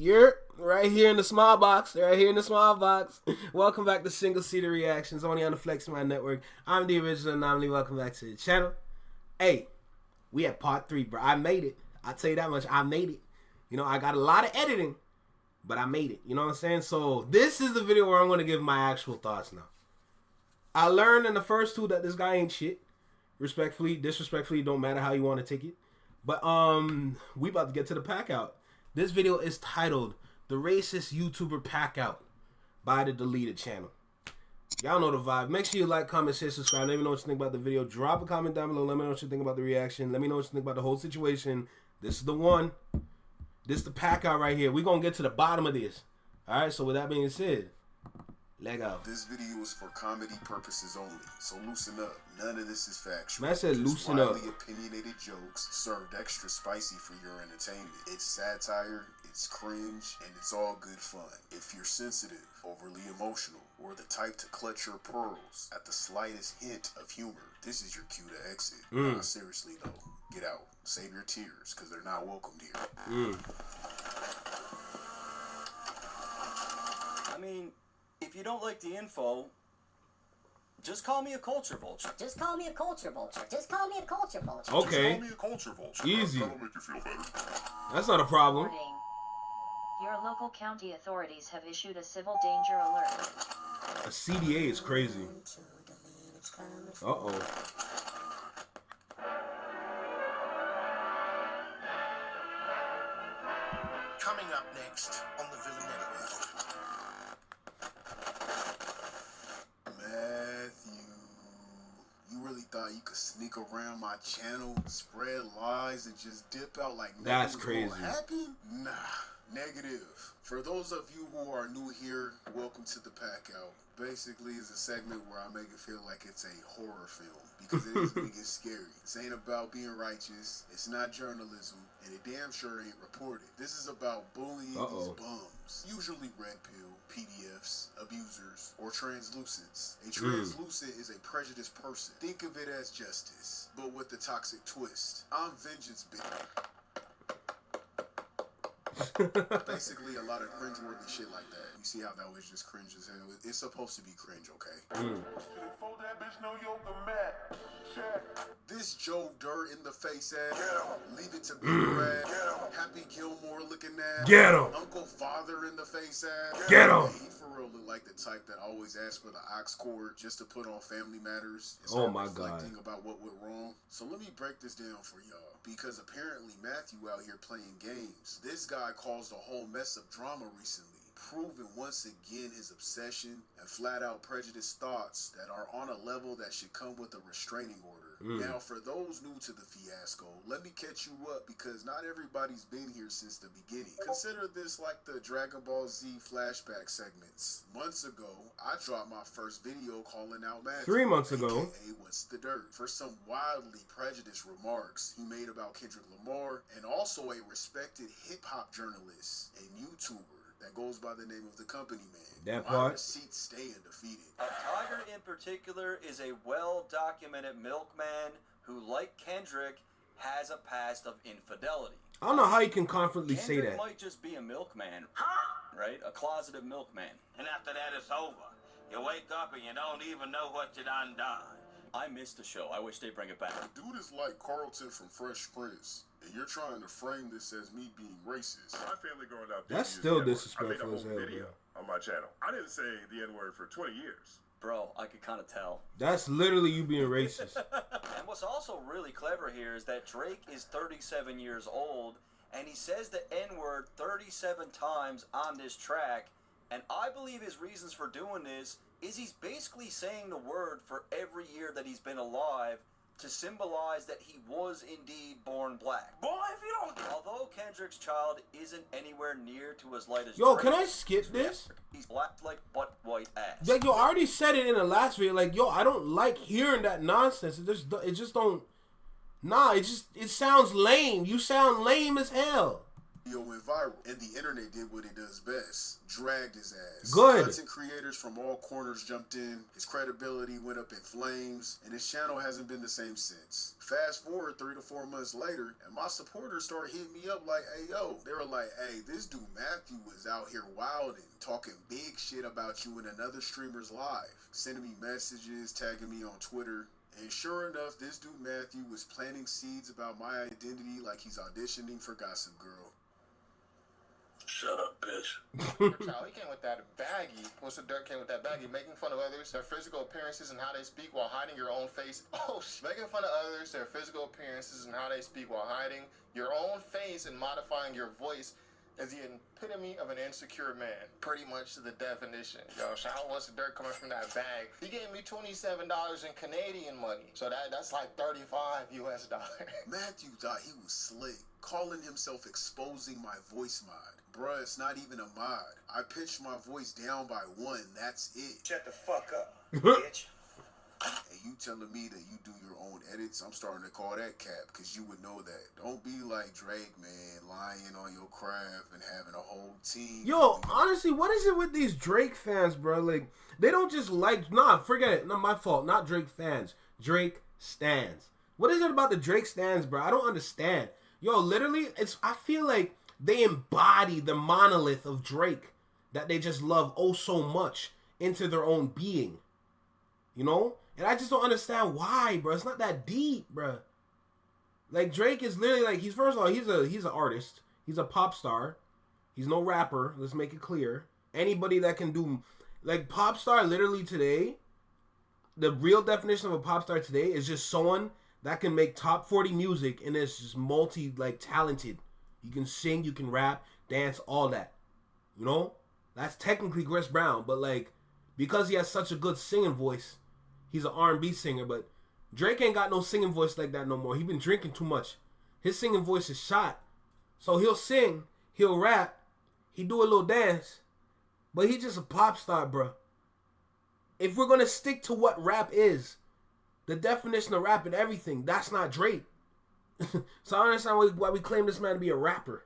You're right here in the small box. Right here in the small box. Welcome back to Single Seater Reactions, only on the Flex My Network. I'm the original anomaly. Welcome back to the channel. Hey, we at part 3, bro. I made it. I'll tell you that much. I made it. You know, I got a lot of editing, but I made it. You know what I'm saying? So this is the video where I'm going to give my actual thoughts now. I learned in the first 2 that this guy ain't shit. Respectfully, disrespectfully, don't matter how you want to take it. But we about to get to the pack out. This video is titled "The Racist YouTuber Pack Out" by the Deleted Channel. Y'all know the vibe. Make sure you like, comment, share, subscribe. Let me know what you think about the video. Drop a comment down below. Let me know what you think about the reaction. Let me know what you think about the whole situation. This is the one. This is the pack out right here. We're going to get to the bottom of this. Alright, so with that being said, leg out. This video is for comedy purposes only, so loosen up. None of this is factual. Man said loosen up. Widely opinionated jokes served extra spicy for your entertainment. It's satire, it's cringe, and it's all good fun. If you're sensitive, overly emotional, or the type to clutch your pearls at the slightest hint of humor, this is your cue to exit. Nah, seriously though, get out. Save your tears, because they're not welcomed here. I mean, if you don't like the info, just call me a culture vulture. Just call me a culture vulture. Just call me a culture vulture. Okay. Just call me a culture vulture. Easy. That'll make you feel better. That's not a problem. Warning. Your local county authorities have issued a civil danger alert. A CDA is crazy. Uh-oh. Coming up next on the Villain Network. Matthew, you really thought you could sneak around my channel, spread lies, and just dip out like nothing That's was crazy. gonna happen? Nah, negative. For those of you who are new here, welcome to the Pack Out. Basically, it's a segment where I make it feel like it's a horror film, because it is going to get scary. This ain't about being righteous, it's not journalism, and it damn sure ain't reported. This is about bullying these bums, usually red pill, PDFs, abusers, or translucents. A translucent is a prejudiced person. Think of it as justice, but with the toxic twist. I'm vengeance, bitch. Basically, a lot of cringeworthy shit like that. You see how that was just cringe as hell? It's supposed to be cringe, okay? This Joe Dirt in the face ass, leave it to be Brad, Happy Gilmore looking ass, Get him. Uncle Father in the face ass, Get him. He for real look like the type that always asks for the aux cord just to put on Family Matters. Oh my God. Reflecting about what went wrong. So let me break this down for y'all, because apparently Matthew out here playing games. This guy caused a whole mess of drama recently, proving once again his obsession and flat out prejudiced thoughts that are on a level that should come with a restraining order. Now, for those new to the fiasco, let me catch you up, because not everybody's been here since the beginning. Consider this like the Dragon Ball Z flashback segments. Months ago, I dropped my first video calling out Matthew, 3 months ago, aka What's the Dirt, for some wildly prejudiced remarks he made about Kendrick Lamar, and also a respected hip-hop journalist and YouTuber that goes by the name of the Company Man. That My part. receipts stay undefeated. A Tiger in particular is a well-documented milkman who, like Kendrick, has a past of infidelity. I don't know how you can confidently say Kendrick that. might just be a milkman, right? A closeted milkman. And after that, it's over. You wake up and you don't even know what you done done. I missed the show. I wish they'd bring it back. Dude is like Carlton from Fresh Prince, and you're trying to frame this as me being racist. My family growing up. That's didn't still use the N-word. disrespectful I made as a hell, whole video on my channel. I didn't say the N-word for 20 years. Bro, I could kind of tell. That's literally you being racist. And what's also really clever here is that Drake is 37 years old, and he says the N-word 37 times on this track, and I believe his reasons for doing this is he's basically saying the word for every year that he's been alive to symbolize that he was indeed born black. Boy, if you don't... Although Kendrick's child isn't anywhere near to as light as Yo, Drake, can I skip this? he's black like butt white ass. Like, yo, I already said it in the last video. Like, yo, I don't like hearing that nonsense. It just don't. Nah, it sounds lame. You sound lame as hell. Video went viral, and the internet did what it does best, dragged his ass. Good. Content creators from all corners jumped in, his credibility went up in flames, and his channel hasn't been the same since. Fast forward 3 to 4 months later, and my supporters started hitting me up like, hey yo, they were like, hey, this dude Matthew was out here wilding, talking big shit about you in another streamer's live, sending me messages, tagging me on Twitter. And sure enough, this dude Matthew was planting seeds about my identity like he's auditioning for Gossip Girl. Shut up, bitch. Child, he came with that baggie. What's the dirt came with that baggie? Making fun of others, their physical appearances and how they speak while hiding your own face. Oh, making fun of others, their physical appearances and how they speak while hiding your own face and modifying your voice is the epitome of an insecure man. Pretty much the definition. Yo, shout out What's the Dirt coming from that bag. He gave me $27 in Canadian money. So that's like 35 US dollars. Matthew thought he was slick, calling himself exposing my voice mod. Bruh, it's not even a mod. I pitched my voice down by 1, that's it. Shut the fuck up, bitch. And you telling me that you do your own edits? I'm starting to call that cap, because you would know that. Don't be like Drake, man, lying on your craft and having a whole team. Yo, honestly, what is it with these Drake fans, bro? Like, they don't just like, forget it. Not my fault. Not Drake fans. Drake stans. What is it about the Drake stans, bro? I don't understand. Yo, literally, I feel like they embody the monolith of Drake that they just love oh so much into their own being. You know? And I just don't understand why, bro. It's not that deep, bro. Like, Drake is literally like, first of all, he's an artist. He's a pop star. He's no rapper. Let's make it clear. Anybody that can do, like, pop star literally today, the real definition of a pop star today is just someone that can make top 40 music and is just talented. You can sing, you can rap, dance, all that. You know? That's technically Chris Brown, but, like, because he has such a good singing voice, he's an R&B singer, but Drake ain't got no singing voice like that no more. He been drinking too much. His singing voice is shot. So he'll sing, he'll rap, he do a little dance, but he's just a pop star, bro. If we're going to stick to what rap is, the definition of rap and everything, that's not Drake. So I understand why we claim this man to be a rapper.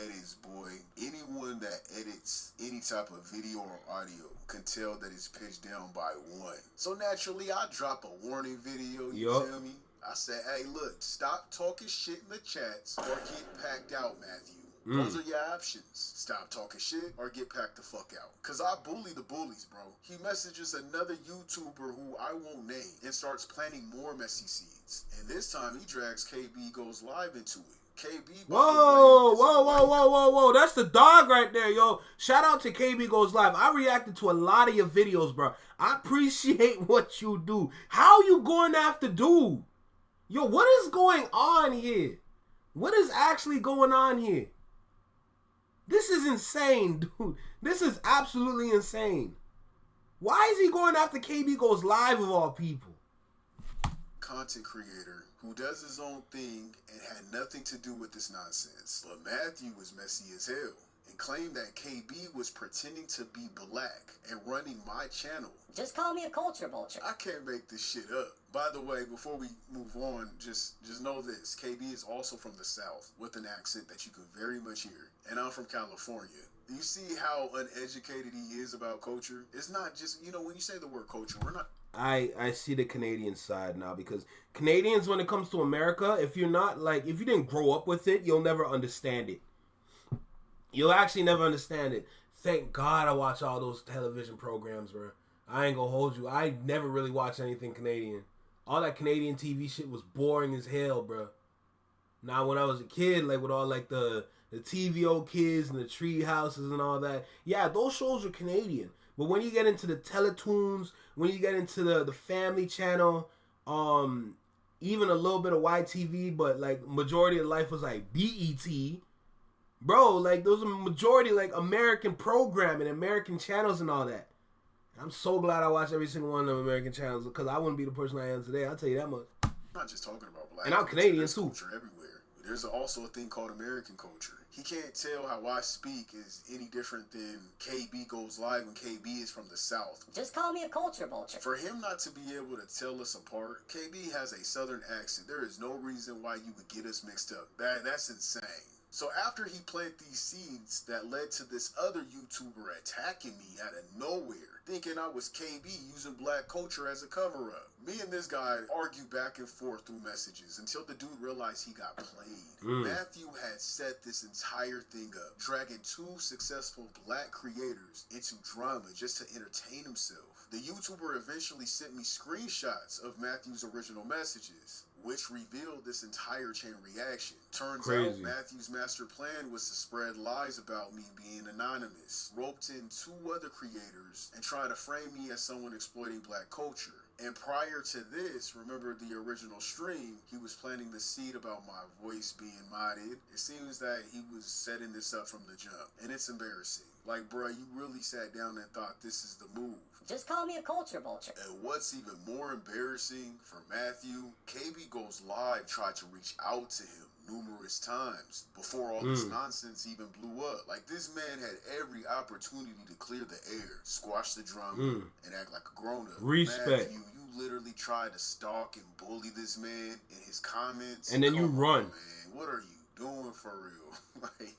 Edits, boy. Anyone that edits any type of video or audio can tell that it's pitched down by 1. So naturally, I drop a warning video, you feel me? I say, hey, look, stop talking shit in the chats or get packed out, Matthew. Those are your options. Stop talking shit or get packed the fuck out. Because I bully the bullies, bro. He messages another YouTuber who I won't name and starts planting more messy seeds. And this time, he drags KB Goes Live into it. KB. Whoa. That's the dog right there, yo. Shout out to KB Goes Live. I reacted to a lot of your videos, bro. I appreciate what you do. How you going after dude? Yo, what is going on here? What is actually going on here? This is insane, dude. This is absolutely insane. Why is he going after KB Goes Live of all people? Content creator who does his own thing and had nothing to do with this nonsense. But Matthew was messy as hell and claimed that KB was pretending to be black and running my channel. Just call me a culture vulture. I can't make this shit up. By the way, before we move on, just know this. KB is also from the South with an accent that you can very much hear. And I'm from California. You see how uneducated he is about culture? It's not just, when you say the word culture, we're not... I see the Canadian side now, because Canadians, when it comes to America, if you didn't grow up with it, you'll never understand it. You'll actually never understand it. Thank God I watch all those television programs, bro. I ain't gonna hold you. I never really watched anything Canadian. All that Canadian TV shit was boring as hell, bro. Now, when I was a kid, like with all like the TVO kids and the tree houses and all that, yeah, those shows are Canadian. But when you get into the Teletoons, when you get into the Family Channel, even a little bit of YTV, but like majority of life was like BET, bro. Like those are majority like American programming, American channels and all that. I'm so glad I watch every single one of them American channels, because I wouldn't be the person I am today. I'll tell you that much. I'm not just talking about black. And I'm Canadian There's too. Culture everywhere. There's also a thing called American culture. He can't tell how I speak is any different than KB Goes Live when KB is from the South. Just call me a culture vulture. For him not to be able to tell us apart, KB has a Southern accent. There is no reason why you would get us mixed up. That's insane. So after he planted these seeds that led to this other YouTuber attacking me out of nowhere, thinking I was KB using black culture as a cover-up. Me and this guy argued back and forth through messages until the dude realized he got played. Matthew had set this entire thing up, dragging two successful black creators into drama just to entertain himself. The YouTuber eventually sent me screenshots of Matthew's original messages, which revealed this entire chain reaction. Turns out Matthew's master plan was to spread lies about me being anonymous, roped in two other creators, and try to frame me as someone exploiting black culture. And prior to this, remember the original stream, he was planting the seed about my voice being modded. It seems that he was setting this up from the jump, and it's embarrassing. Like, bruh, you really sat down and thought this is the move. Just call me a culture vulture. And what's even more embarrassing for Matthew, KB Goes Live tried to reach out to him numerous times before all this nonsense even blew up. Like, this man had every opportunity to clear the air, squash the drama, and act like a grown-up. Respect. Matthew, you literally tried to stalk and bully this man in his comments. And then you run. Man, what are you doing for real? Like,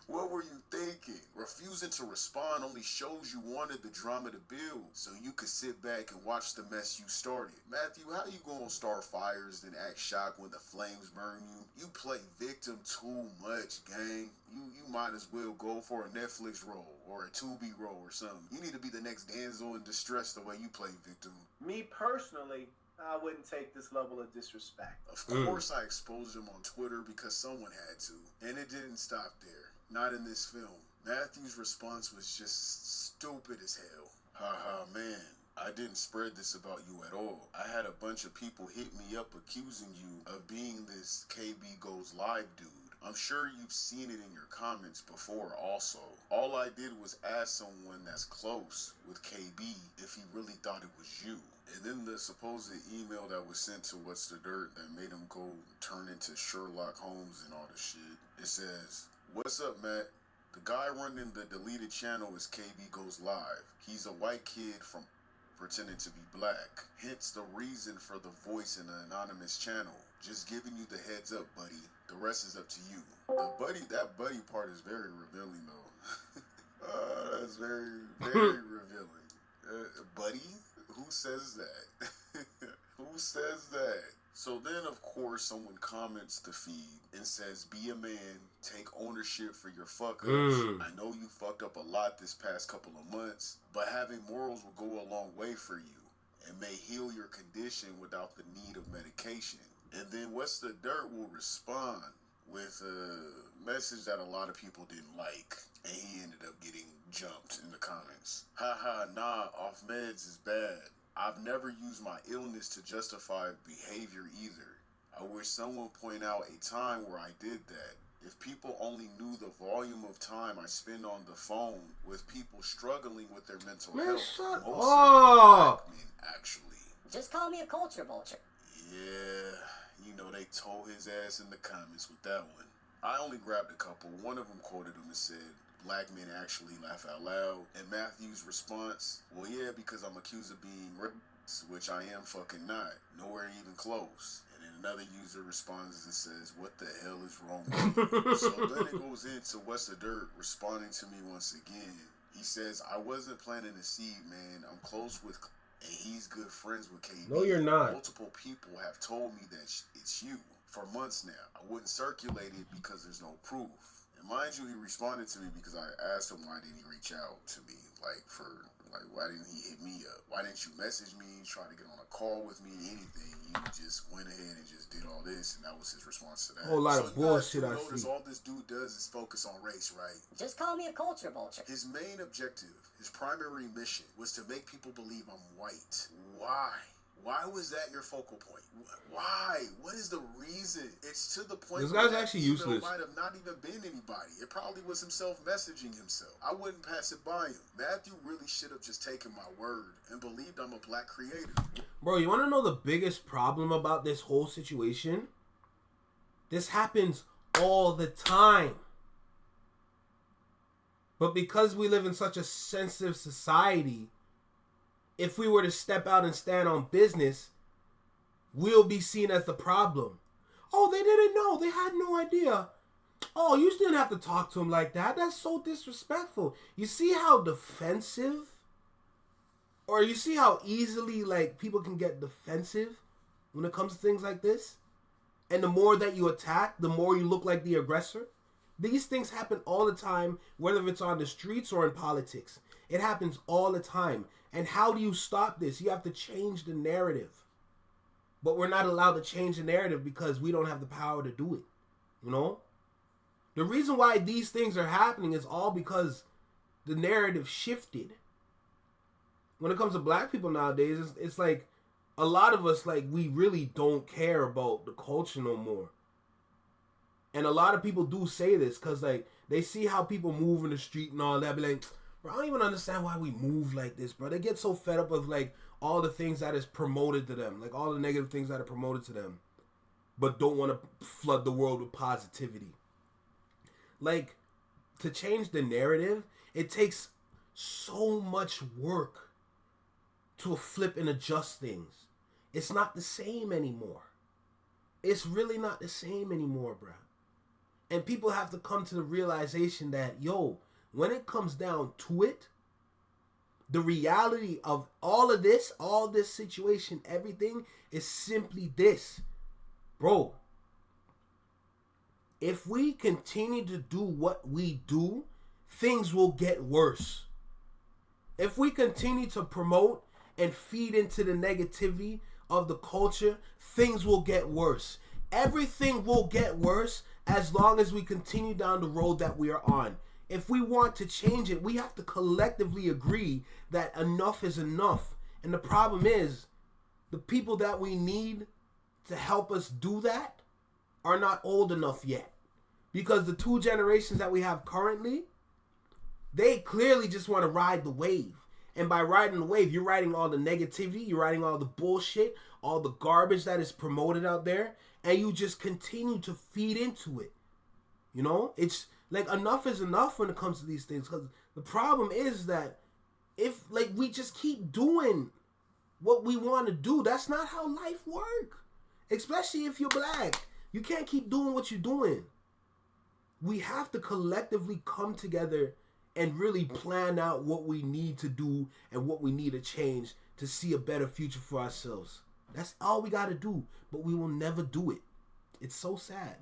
what were you thinking? Refusing to respond only shows you wanted the drama to build so you could sit back and watch the mess you started. Matthew, how you gonna start fires then act shocked when the flames burn you? You play victim too much, gang. You might as well go for a Netflix role or a Tubi role or something. You need to be the next damsel in distress the way you play victim. Me personally, I wouldn't take this level of disrespect. Of course I exposed him on Twitter because someone had to. And it didn't stop there. Not in this film. Matthew's response was just stupid as hell. Haha, man, I didn't spread this about you at all. I had a bunch of people hit me up accusing you of being this KB Goes Live dude. I'm sure you've seen it in your comments before also. All I did was ask someone that's close with KB if he really thought it was you. And then the supposed email that was sent to What's the Dirt that made him go turn into Sherlock Holmes and all this shit. It says, "What's up, Matt? The guy running the deleted channel is KB Goes Live. He's a white kid from pretending to be black. Hence the reason for the voice in the anonymous channel. Just giving you the heads up, buddy. The rest is up to you." That buddy part is very revealing though. That's very, very revealing. Buddy? Who says that? Who says that? So then, of course, someone comments the feed and says, "Be a man, take ownership for your fuck-ups. I know you fucked up a lot this past couple of months, but having morals will go a long way for you and may heal your condition without the need of medication." And then What's the Dirt will respond with a message that a lot of people didn't like, and he ended up getting jumped in the comments. "Haha, nah, off meds is bad. I've never used my illness to justify behavior either. I wish someone point out a time where I did that. If people only knew the volume of time I spend on the phone with people struggling with their mental health. Shut Mostly up. black men, actually." Just call me a culture vulture. Yeah, you know, they told his ass in the comments with that one. I only grabbed a couple. One of them quoted him and said, "Black men actually laugh out loud." And Matthew's response, "Well, yeah, because I'm accused of being racist, which I am fucking not. Nowhere even close." And then another user responds and says, "What the hell is wrong with you?" So then it goes into What's the Dirt responding to me once again. He says, "I wasn't planting a seed, man. I'm close with and he's good friends with KB. No, you're not. Multiple people have told me that it's you for months now. I wouldn't circulate it because there's no proof." And mind you, he responded to me because I asked him why didn't he reach out to me, why didn't he hit me up? Why didn't you message me, try to get on a call with me, anything? You just went ahead and just did all this, and that was his response to that. Whole lot So of you guys bullshit do I notice see. all this dude does is focus on race, right? Just call me a culture vulture. His main objective, his primary mission, was to make people believe I'm white. Why? Why was that your focal point? Why? What is the reason? It's to the point This where guy's that actually email useless. might have not even been anybody. It probably was himself messaging himself. I wouldn't pass it by him. Matthew really should have just taken my word and believed I'm a black creator. Bro, you want to know the biggest problem about this whole situation? This happens all the time. But because we live in such a sensitive society, if we were to step out and stand on business, we'll be seen as the problem. Oh, they didn't know. They had no idea. Oh, you didn't have to talk to him like that. That's so disrespectful. You see how defensive, or you see how easily like people can get defensive when it comes to things like this? And the more that you attack, the more you look like the aggressor. These things happen all the time, whether it's on the streets or in politics. It happens all the time. And how do you stop this? You have to change the narrative. But we're not allowed to change the narrative because we don't have the power to do it. You know? The reason why these things are happening is all because the narrative shifted. When it comes to black people nowadays, it's like a lot of us, like, we really don't care about the culture no more. And a lot of people do say this because, like, they see how people move in the street and all that. Be like, bro, I don't even understand why we move like this, bro. They get so fed up with, like, all the things that is promoted to them. Like, all the negative things that are promoted to them. But don't want to flood the world with positivity. Like, to change the narrative, it takes so much work to flip and adjust things. It's not the same anymore. It's really not the same anymore, bro. And people have to come to the realization that, yo, when it comes down to it, the reality of all of this, all this situation, everything is simply this. Bro, if we continue to do what we do, things will get worse. If we continue to promote and feed into the negativity of the culture, things will get worse. Everything will get worse as long as we continue down the road that we are on. If we want to change it, we have to collectively agree that enough is enough. And the problem is, the people that we need to help us do that are not old enough yet. Because the two generations that we have currently, they clearly just want to ride the wave. And by riding the wave, you're riding all the negativity, you're riding all the bullshit, all the garbage that is promoted out there, and you just continue to feed into it. You know? It's like enough is enough when it comes to these things. Because the problem is that if like we just keep doing what we want to do, that's not how life works. Especially if you're black. You can't keep doing what you're doing. We have to collectively come together and really plan out what we need to do and what we need to change to see a better future for ourselves. That's all we got to do, but we will never do it. It's so sad.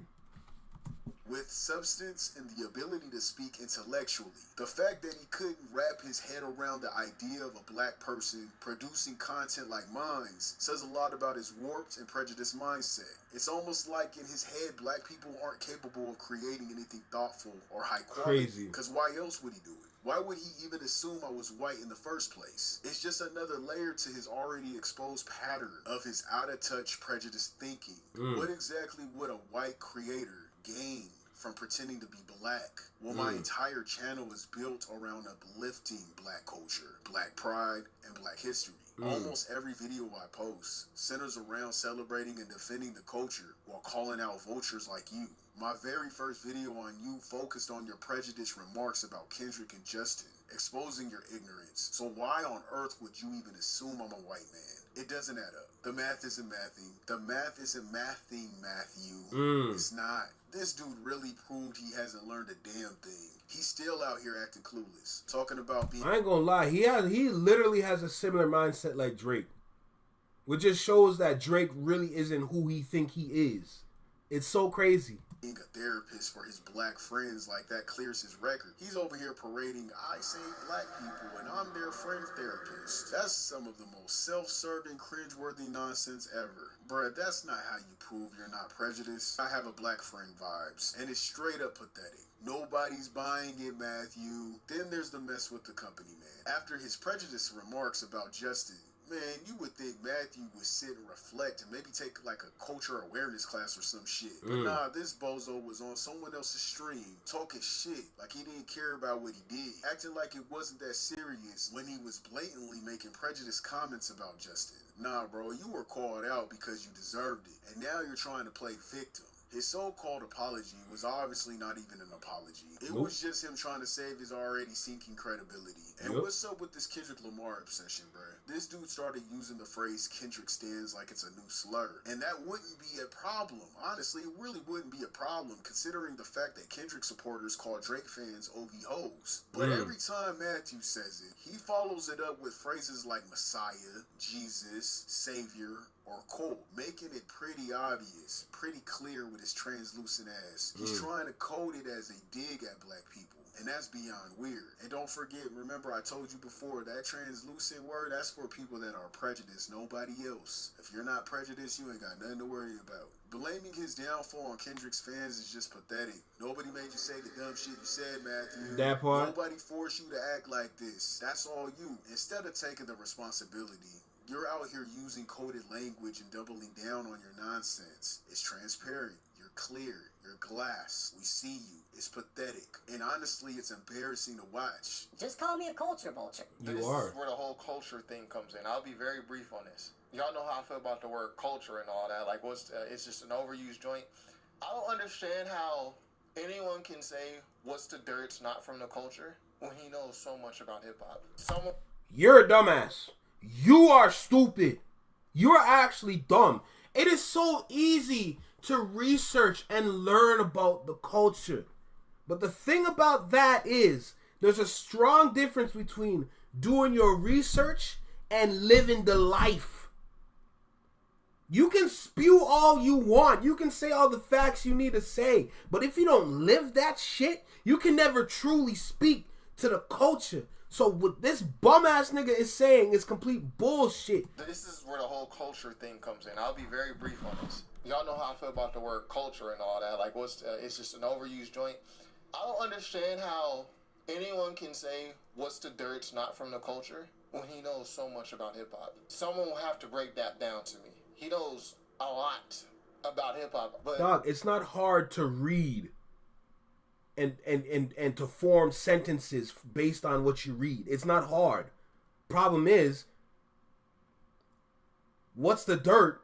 With substance and the ability to speak intellectually, the fact that he couldn't wrap his head around the idea of a black person producing content like mine says a lot about his warped and prejudiced mindset. It's almost like in his head, black people aren't capable of creating anything thoughtful or high quality. Crazy. Because why else would he do it? Why would he even assume I was white in the first place? It's just another layer to his already exposed pattern of his out-of-touch prejudiced thinking. What exactly would a white creator gain from pretending to be black? Well, my entire channel is built around uplifting black culture, black pride, and black history. Almost every video I post centers around celebrating and defending the culture while calling out vultures like you. My very first video on you focused on your prejudiced remarks about Kendrick and Justin, exposing your ignorance. So why on earth would you even assume I'm a white man? It doesn't add up. The math isn't mathing. The math isn't mathing, Matthew. It's not. This dude really proved he hasn't learned a damn thing. He's still out here acting clueless. Talking about being... I ain't gonna lie. He literally has a similar mindset like Drake. Which just shows that Drake really isn't who he think he is. It's so crazy. Being a therapist for his black friends, like that clears his record. He's over here parading, I save black people and I'm their friend therapist. That's some of the most self-serving, cringeworthy nonsense ever. Bruh, that's not how you prove you're not prejudiced. I have a black friend vibes, and it's straight up pathetic. Nobody's buying it, Matthew. Then there's the mess with the company, man. After his prejudiced remarks about Justin, man, you would think Matthew would sit and reflect and maybe take like a culture awareness class or some shit. But nah, this bozo was on someone else's stream talking shit like he didn't care about what he did, acting like it wasn't that serious when he was blatantly making prejudiced comments about Justin. Nah, bro, you were called out because you deserved it, and now you're trying to play victim. His so-called apology was obviously not even an apology. It Nope. was just him trying to save his already sinking credibility. And Yep. what's up with this Kendrick Lamar obsession, bruh? This dude started using the phrase Kendrick stands like it's a new slur. And that wouldn't be a problem. Honestly, it really wouldn't be a problem considering the fact that Kendrick supporters call Drake fans OV hoes. But every time Matthew says it, he follows it up with phrases like Messiah, Jesus, Savior, or Cole, making it pretty obvious, pretty clear with his translucent ass. He's trying to code it as a dig at black people. And that's beyond weird. And don't forget, remember I told you before, that translucent word, that's for people that are prejudiced, nobody else. If you're not prejudiced, you ain't got nothing to worry about. Blaming his downfall on Kendrick's fans is just pathetic. Nobody made you say the dumb shit you said, Matthew. That part. Nobody forced you to act like this. That's all you. Instead of taking the responsibility, you're out here using coded language and doubling down on your nonsense. It's transparent. You're clear. You're glass. We see you. It's pathetic. And honestly, it's embarrassing to watch. Just call me a culture vulture. You This are. is where the whole culture thing comes in. I'll be very brief on this. Y'all know how I feel about the word culture and all that. Like, it's just an overused joint. I don't understand how anyone can say what's the dirt's not from the culture when he knows so much about hip hop. Someone. You're a dumbass. You are stupid. You're actually dumb. It is so easy to research and learn about the culture. But the thing about that is, there's a strong difference between doing your research and living the life. You can spew all you want. You can say all the facts you need to say. But if you don't live that shit, you can never truly speak to the culture. So what this bum ass nigga is saying is complete bullshit. This is where the whole culture thing comes in. I'll be very brief on this. Y'all know how I feel about the word culture and all that. Like, it's just an overused joint. I don't understand how anyone can say what's the dirt's not from the culture when he knows so much about hip hop. Someone will have to break that down to me. He knows a lot about hip hop, but Dog, it's not hard to read and to form sentences based on what you read. It's not hard. Problem is, what's the dirt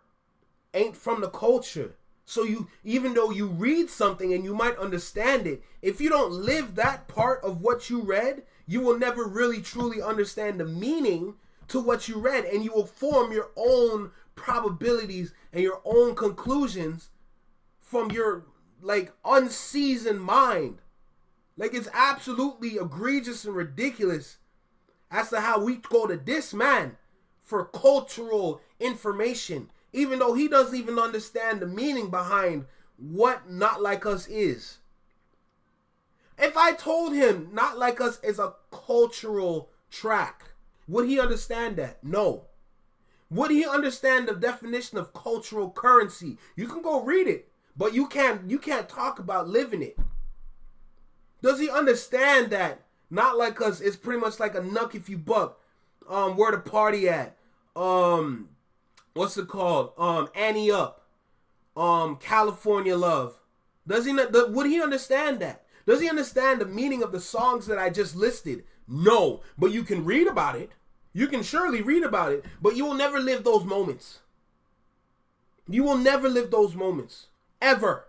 ain't from the culture. So you, even though you read something and you might understand it, if you don't live that part of what you read, you will never really truly understand the meaning to what you read, and you will form your own probabilities and your own conclusions from your like unseasoned mind. Like, it's absolutely egregious and ridiculous as to how we go to this man for cultural information, even though he doesn't even understand the meaning behind what Not Like Us is. If I told him Not Like Us is a cultural track, would he understand that? No. Would he understand the definition of cultural currency? You can go read it, but you can't talk about living it. Does he understand that Not Like Us is pretty much like a Nuck If You Buck? Where the party at? What's it called? Annie Up. California Love. Does he not? Would he understand that? Does he understand the meaning of the songs that I just listed? No, but you can read about it. You can surely read about it, but you will never live those moments. You will never live those moments. Ever.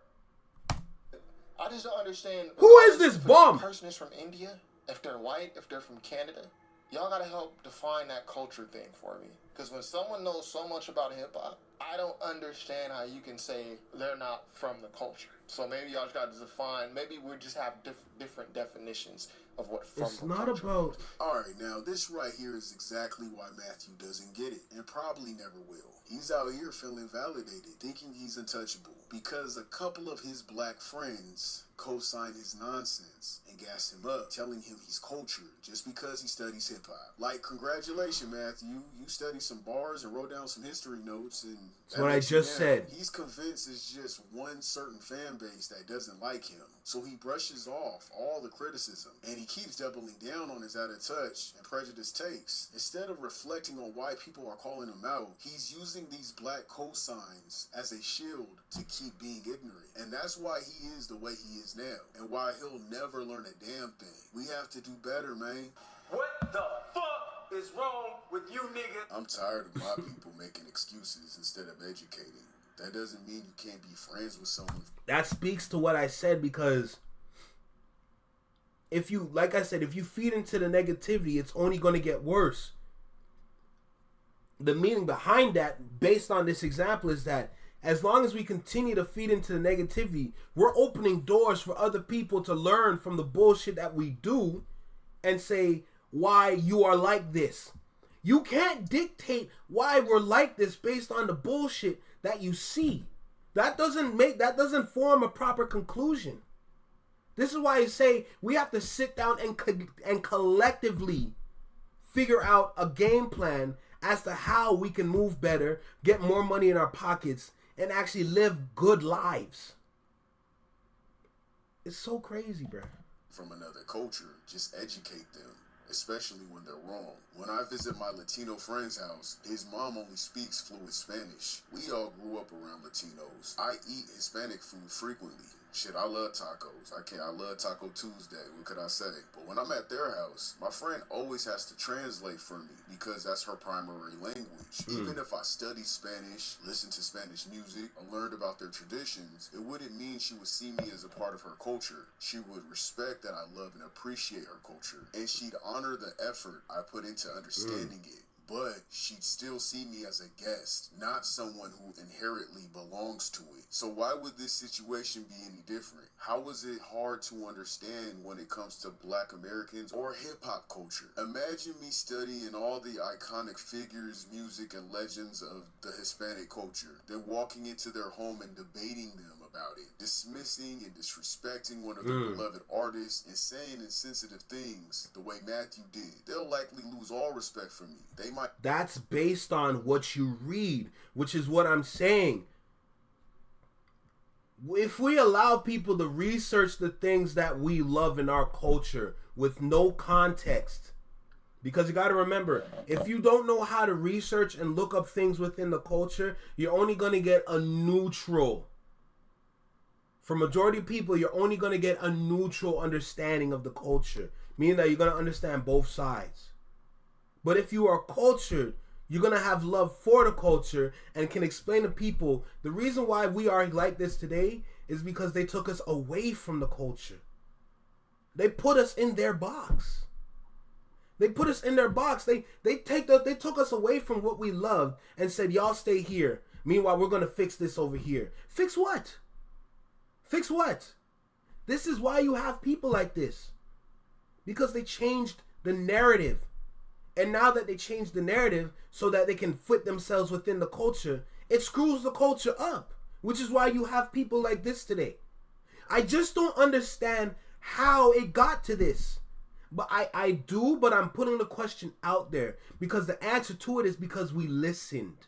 I just don't understand. Who is this bum? If the person is from India, if they're white, if they're from Canada, y'all gotta help define that culture thing for me. Because when someone knows so much about hip hop, I don't understand how you can say they're not from the culture. So maybe y'all just gotta define. Maybe we just have different definitions of what from It's the not culture about. Alright, now this right here is exactly why Matthew doesn't get it, and probably never will. He's out here feeling validated, thinking he's untouchable, because a couple of his black friends co-sign his nonsense and gas him up, telling him he's cultured just because he studies hip-hop. Like, congratulations, Matthew. You studied some bars and wrote down some history notes, and That's what I just said. He's convinced it's just one certain fan base that doesn't like him, so he brushes off all the criticism, and he keeps doubling down on his out of touch and prejudiced takes. Instead of reflecting on why people are calling him out, he's using these black cosigns as a shield to keep being ignorant. And that's why he is the way he is now, and why he'll never learn a damn thing. We have to do better, man. What the fuck is wrong with you niggas? I'm tired of my people making excuses instead of educating. That doesn't mean you can't be friends with someone. That speaks to what I said, because if you, like I said, if you feed into the negativity, it's only going to get worse. The meaning behind that, based on this example, is that as long as we continue to feed into the negativity, we're opening doors for other people to learn from the bullshit that we do and say why you are like this. You can't dictate why we're like this based on the bullshit that you see. That doesn't form a proper conclusion. This is why I say we have to sit down and collectively figure out a game plan as to how we can move better, get more money in our pockets, and actually live good lives. It's so crazy, bro. From another culture, just educate them, especially when they're wrong. When I visit my Latino friend's house, his mom only speaks fluent Spanish. We all grew up around Latinos. I eat Hispanic food frequently. Shit, I love tacos. I love Taco Tuesday. What could I say? But when I'm at their house, my friend always has to translate for me because that's her primary language. Even if I study Spanish, listen to Spanish music, or learned about their traditions, it wouldn't mean she would see me as a part of her culture. She would respect that I love and appreciate her culture, and she'd honor the effort I put into understanding it. But she'd still see me as a guest, not someone who inherently belongs to it. So why would this situation be any different? How is it hard to understand when it comes to Black Americans or hip-hop culture? Imagine me studying all the iconic figures, music, and legends of the Hispanic culture, then walking into their home and debating them about it, dismissing and disrespecting one of their beloved artists, and saying insensitive things the way Matthew did. They'll likely lose all respect for me. They might. That's based on what you read, which is what I'm saying. If we allow people to research the things that we love in our culture with no context, because you got to remember, if you don't know how to research and look up things within the culture, you're only going to get a neutral. For majority of people, you're only going to get a neutral understanding of the culture, meaning that you're going to understand both sides. But if you are cultured, you're going to have love for the culture and can explain to people the reason why we are like this today is because they took us away from the culture. They put us in their box. They put us in their box. They took us away from what we loved and said, y'all stay here. Meanwhile, we're going to fix this over here. Fix what? Fix what? This is why you have people like this. Because they changed the narrative. And now that they changed the narrative so that they can fit themselves within the culture, it screws the culture up. Which is why you have people like this today. I just don't understand how it got to this. But I do, but I'm putting the question out there. Because the answer to it is because we listened.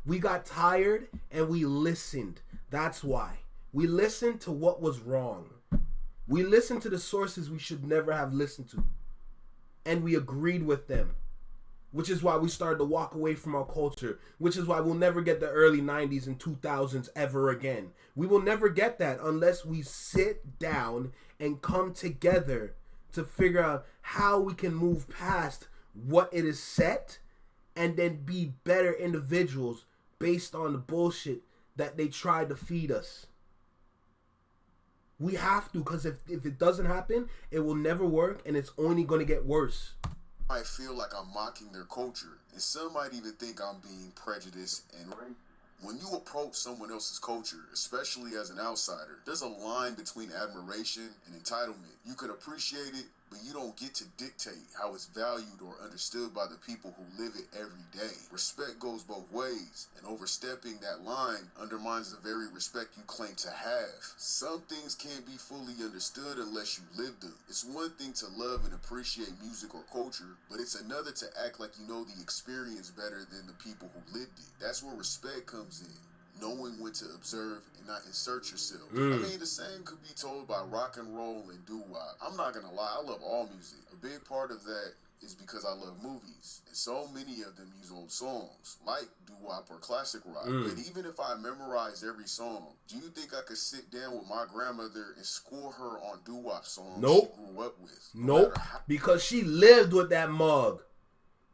We got tired and we listened. That's why. We listened to what was wrong. We listened to the sources we should never have listened to. And we agreed with them. Which is why we started to walk away from our culture. Which is why we'll never get the early 90s and 2000s ever again. We will never get that unless we sit down and come together to figure out how we can move past what it is set and then be better individuals based on the bullshit that they tried to feed us. We have to, because if it doesn't happen, it will never work, and it's only going to get worse. I feel like I'm mocking their culture, and some might even think I'm being prejudiced and when you approach someone else's culture, especially as an outsider, there's a line between admiration and entitlement. You can appreciate it, but you don't get to dictate how it's valued or understood by the people who live it every day. Respect goes both ways, and overstepping that line undermines the very respect you claim to have. Some things can't be fully understood unless you live them. It's one thing to love and appreciate music or culture, but it's another to act like you know the experience better than the people who lived it. That's where respect comes in, knowing when to observe and not insert yourself. I mean, the same could be told by rock and roll and doo-wop. I'm not gonna lie, I love all music. A big part of that is because I love movies, and so many of them use old songs, like doo-wop or classic rock. But even if I memorize every song, do you think I could sit down with my grandmother and school her on doo-wop songs she grew up with? Nope, because she lived with that mug.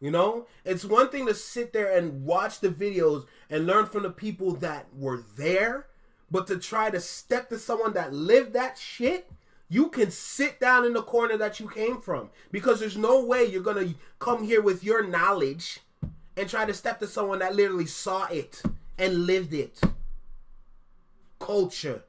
You know, it's one thing to sit there and watch the videos and learn from the people that were there, but to try to step to someone that lived that shit, you can sit down in the corner that you came from, because there's no way you're gonna come here with your knowledge and try to step to someone that literally saw it and lived it. Culture.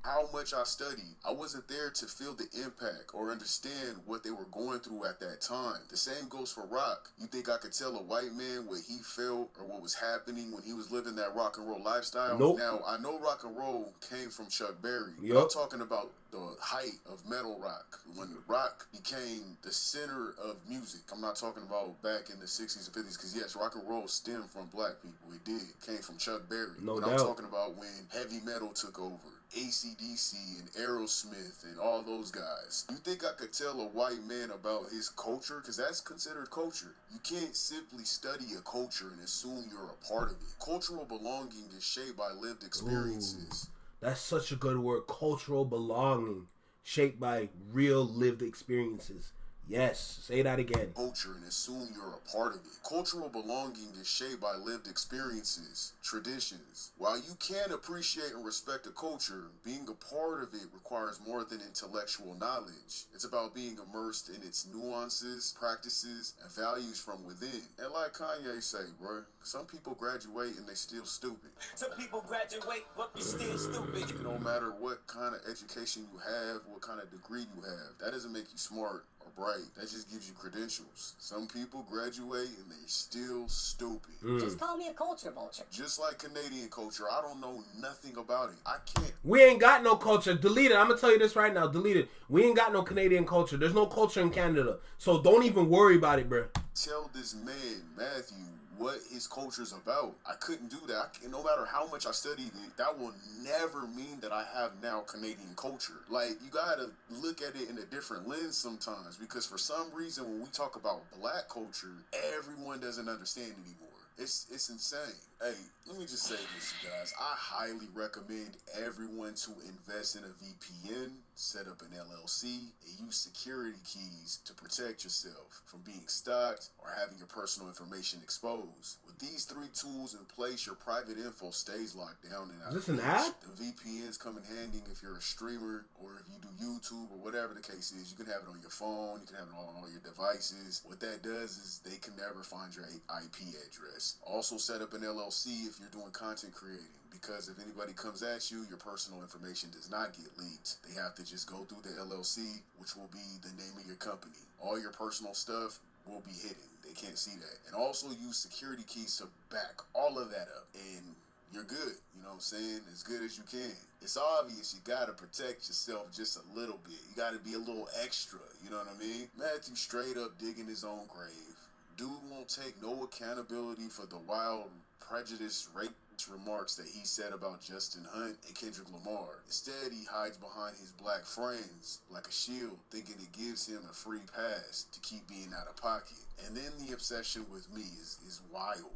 How much I studied, I wasn't there to feel the impact or understand what they were going through at that time. The same goes for rock. You think I could tell a white man what he felt or what was happening when he was living that rock and roll lifestyle? Nope. Now, I know rock and roll came from Chuck Berry. Yep. I'm talking about the height of metal rock, when rock became the center of music. I'm not talking about back in the 60s and 50s, because yes, rock and roll stemmed from black people. It did. It came from Chuck Berry. No but doubt. I'm talking about when heavy metal took over. AC/DC and Aerosmith and all those guys. You think I could tell a white man about his culture? Because that's considered culture. You can't simply study a culture and assume you're a part of it. Cultural belonging is shaped by lived experiences. Ooh, that's such a good word. Cultural belonging, shaped by real lived experiences. Yes, say that again. Culture and assume you're a part of it. Cultural belonging is shaped by lived experiences, traditions. While you can appreciate and respect a culture, being a part of it requires more than intellectual knowledge. It's about being immersed in its nuances, practices, and values from within. And like Kanye say, bro, some people graduate and they still stupid. Some people graduate, but we still stupid. No matter what kind of education you have, what kind of degree you have, that doesn't make you smart or bright. That just gives you credentials. Some people graduate and they still stupid. Just call me a culture vulture. Just like Canadian culture, I don't know nothing about it. I can't. We ain't got no culture. Delete it. I'm gonna tell you this right now. Delete it. We ain't got no Canadian culture. There's no culture in Canada. So don't even worry about it, bro. Tell this man, Matthew, what his culture's about. I couldn't do that. No matter how much I studied it, that will never mean that I have now Canadian culture. Like, you gotta look at it in a different lens sometimes, because for some reason when we talk about black culture, everyone doesn't understand anymore. It's insane. Hey, let me just say this, you guys. I highly recommend everyone to invest in a VPN, set up an LLC, and use security keys to protect yourself from being stalked or having your personal information exposed. With these 3 tools in place, your private info stays locked down and out. Is this an app? The VPNs come in handy if you're a streamer or if you do YouTube or whatever the case is. You can have it on your phone, you can have it on all your devices. What that does is they can never find your IP address. Also set up an LLC if you're doing content creating, because if anybody comes at you, your personal information does not get leaked. They have to just go through the LLC, which will be the name of your company. All your personal stuff will be hidden. They can't see that. And also use security keys to back all of that up. And you're good. You know what I'm saying? As good as you can. It's obvious you gotta protect yourself just a little bit. You gotta be a little extra. You know what I mean? Matthew straight up digging his own grave. Dude won't take no accountability for the wild, prejudiced, racist remarks that he said about Justin Hunt and Kendrick Lamar. Instead, he hides behind his black friends like a shield, thinking it gives him a free pass to keep being out of pocket. And then the obsession with me is wild.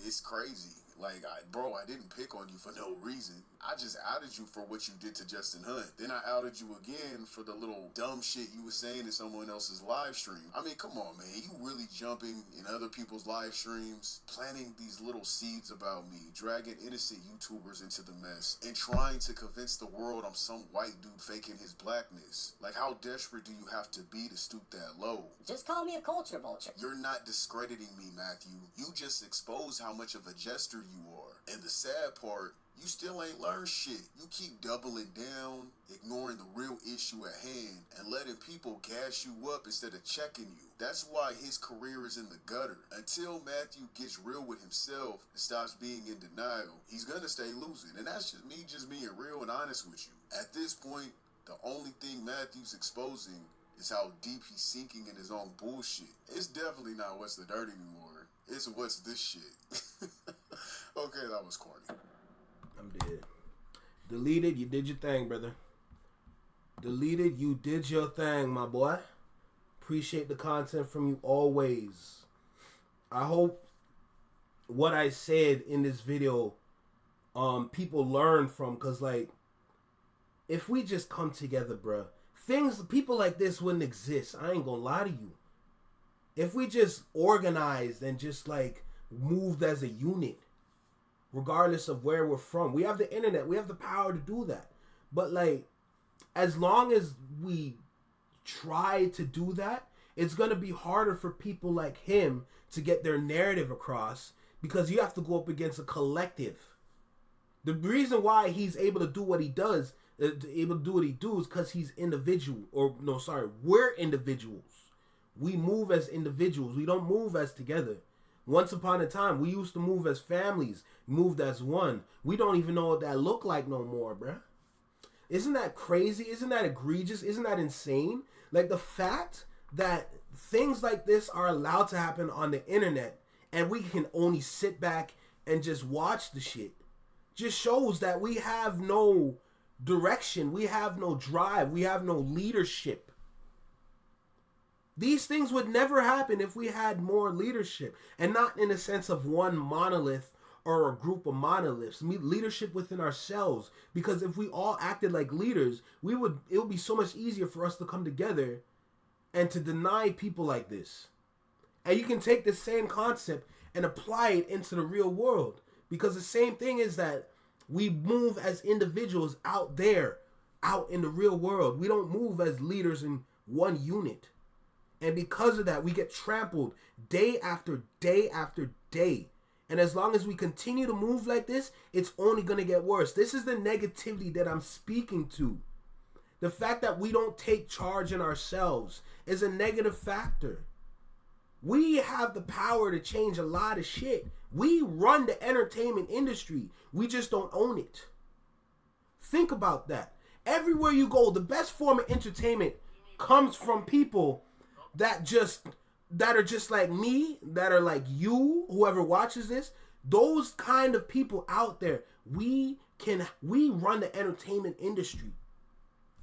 It's crazy. Like, bro, I didn't pick on you for no reason. I just outed you for what you did to Justin Hunt. Then I outed you again for the little dumb shit you were saying in someone else's live stream. I mean, come on, man. You really jumping in other people's live streams, planting these little seeds about me, dragging innocent YouTubers into the mess, and trying to convince the world I'm some white dude faking his blackness. Like, how desperate do you have to be to stoop that low? Just call me a culture vulture. You're not discrediting me, Matthew. You just exposed how much of a jester you are. And the sad part, you still ain't learned shit. You keep doubling down, ignoring the real issue at hand, and letting people gas you up instead of checking you. That's why his career is in the gutter. Until Matthew gets real with himself and stops being in denial, he's gonna stay losing. And that's just being real and honest with you. At this point, the only thing Matthew's exposing is how deep he's sinking in his own bullshit. It's definitely not What's the Dirt anymore. It's What's This Shit. Okay, that was corny. I'm dead. Deleted, you did your thing, brother. Deleted, you did your thing, my boy. Appreciate the content from you always. I hope what I said in this video, people learn from, cause like, if we just come together, bruh, people like this wouldn't exist. I ain't gonna lie to you. if we just organized and just like moved as a unit, regardless of where we're from, we have the internet, we have the power to do that. But like, as long as we try to do that, it's going to be harder for people like him to get their narrative across, because you have to go up against a collective. The reason why he's able to do what he does, is because he's individual. Or no, sorry, we're individuals. We move as individuals. We don't move as together. Once upon a time, we used to move as families, moved as one. We don't even know what that looked like no more, bruh. Isn't that crazy? Isn't that egregious? Isn't that insane? Like, the fact that things like this are allowed to happen on the internet and we can only sit back and just watch the shit just shows that we have no direction, we have no drive, we have no leadership. These things would never happen if we had more leadership, and not in the sense of one monolith or a group of monoliths. Leadership within ourselves, because if we all acted like leaders, it would be so much easier for us to come together and to deny people like this. And you can take the same concept and apply it into the real world, because the same thing is that we move as individuals out there, out in the real world. We don't move as leaders in one unit. And because of that, we get trampled day after day after day. And as long as we continue to move like this, it's only going to get worse. This is the negativity that I'm speaking to. The fact that we don't take charge in ourselves is a negative factor. We have the power to change a lot of shit. We run the entertainment industry. We just don't own it. Think about that. Everywhere you go, the best form of entertainment comes from people that are just like me, that are like you, whoever watches this. Those kind of people out there, we run the entertainment industry.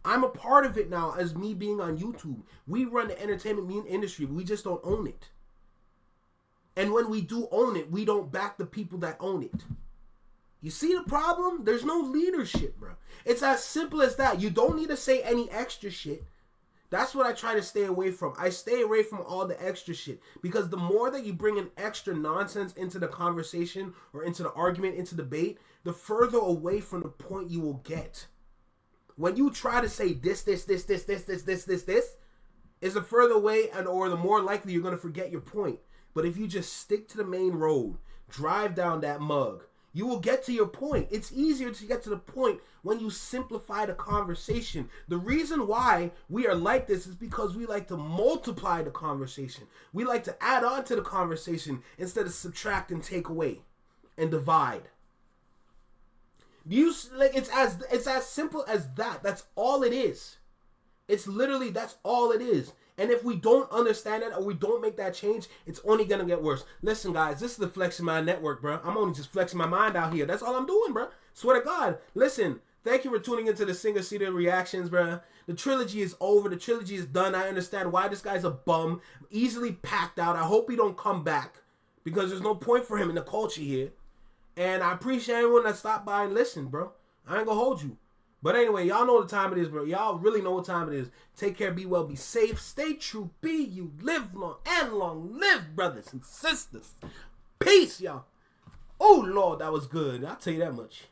I'm a part of it now as me being on YouTube. We run the entertainment industry. We just don't own it. And when we do own it, we don't back the people that own it. You see the problem? There's no leadership, bro. It's as simple as that. You don't need to say any extra shit. That's what I try to stay away from. I stay away from all the extra shit, because the more that you bring in extra nonsense into the conversation or into the argument, into debate, the further away from the point you will get. When you try to say this, is the further away or the more likely you're going to forget your point. But if you just stick to the main road, drive down that mug, you will get to your point. It's easier to get to the point when you simplify the conversation. The reason why we are like this is because we like to multiply the conversation. We like to add on to the conversation instead of subtract and take away and divide. It's as simple as that. That's all it is. It's literally, that's all it is. And if we don't understand it or we don't make that change, it's only going to get worse. Listen, guys, this is the Flexing Mind Network, bro. I'm only just flexing my mind out here. That's all I'm doing, bro. Swear to God. Listen, thank you for tuning into the Single Seater Reactions, bro. The trilogy is over. The trilogy is done. I understand why this guy's a bum. Easily packed out. I hope he don't come back, because there's no point for him in the culture here. And I appreciate everyone that stopped by and listened, bro. I ain't gonna hold you. But anyway, y'all know what time it is, bro. Y'all really know what time it is. Take care, be well, be safe, stay true, be you, live long, and long live, brothers and sisters. Peace, y'all. Oh, Lord, that was good. I'll tell you that much.